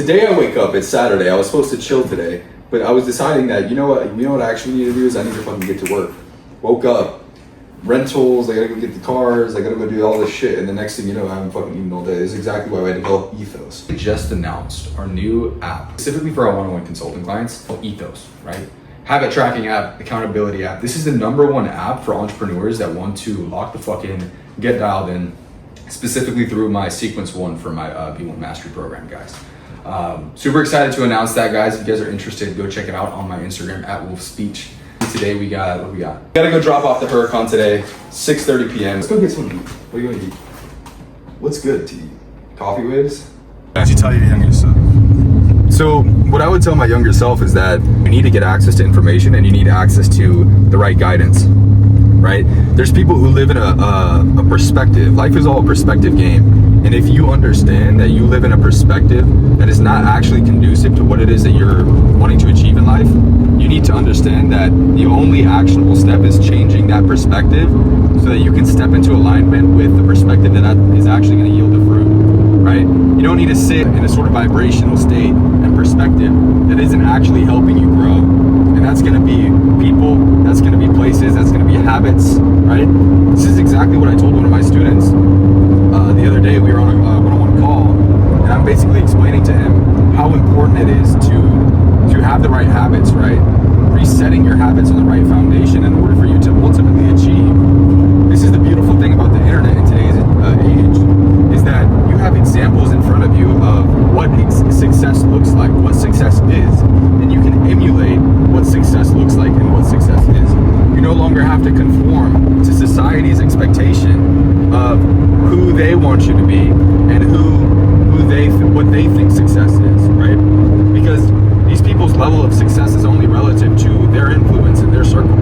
Today I wake up, it's Saturday, I was supposed to chill today, but I was deciding that, you know what I actually need to do is I need to fucking get to work. Woke up, rentals, I gotta go get the cars, I gotta go do all this shit, and the next thing you know, I haven't fucking eaten all day. This is exactly why I had to develop Ethos. We just announced our new app, specifically for our one-on-one consulting clients, called Ethos, right? Habit tracking app, accountability app. This is the #1 app for entrepreneurs that want to lock the fuck in, get dialed in, specifically through my Sequence 1 for my B1 Mastery program, guys. Super excited to announce that, guys. If you guys are interested, go check it out on my Instagram at WolfSpeech. Today we got, what we got? We gotta go drop off the Huracán today, 6:30 p.m. Let's go get something to eat. What are you gonna eat? What's good to eat? Coffee waves? What you tell your younger self? So what I would tell my younger self is that you need to get access to information and you need access to the right guidance, right? There's people who live in a perspective. Life is all a perspective game. And if you understand that you live in a perspective that is not actually conducive to what it is that you're wanting to achieve in life, you need to understand that the only actionable step is changing that perspective so that you can step into alignment with the perspective that is actually going to yield the fruit, right? You don't need to sit in a sort of vibrational state and perspective that isn't actually helping you grow. And that's going to be people, that's going to be places, that's going to be habits, right? This is exactly what I told one of my students the other day. We were on a one-on-one call, and I'm basically explaining to him how important it is to have the right habits, right? Resetting your habits on the right foundation in order for you to ultimately achieve. This is the beautiful thing about the internet in today's age, is that you have examples in front of you of what success looks like, what success is, and you can emulate what success looks like and what success is. You no longer have to conform to society's expectation of who they want you to be and what they think success is, right? Because these people's level of success is only relative to their influence in their circle.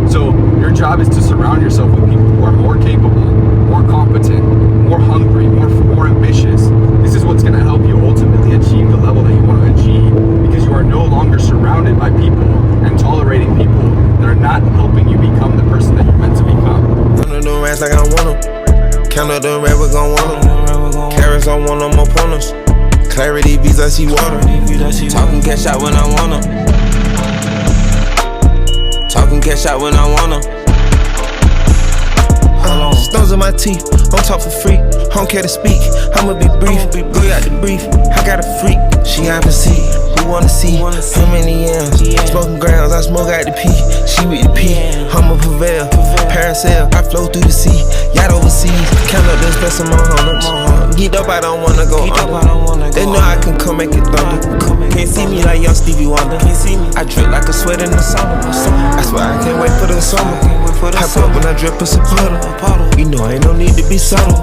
So your job is to surround yourself with people who are more capable, more competent, more hungry, more ambitious. This is what's going to help you ultimately achieve the level that you want to achieve, because you are no longer surrounded by people and tolerating people that are not helping you become the person that you're meant to become. Run the rats like I want them. Count up the red, we gon' want them. Carrots on one of them opponents. Clarity beats, I see water. Talking cash out when I wanna. Talking cash out when I wanna. Stones in my teeth, don't talk for free. Don't care to speak, I'ma be brief. Go out the brief, I got a freak. She opposite, we wanna see how many M's. Smoking grounds, I smoke out the P. She with the P, I'ma prevail. Parasail, I flow through the sea. Yacht overseas, count up this best of my hundreds. Get up, I don't wanna go under. They know I can come make it thunder. Can't see me like young Stevie Wonder. I drip like a sweat in the summer. I swear I can't wait for the summer. Hop up when I drip, it's a puddle. You know ain't no need to be subtle.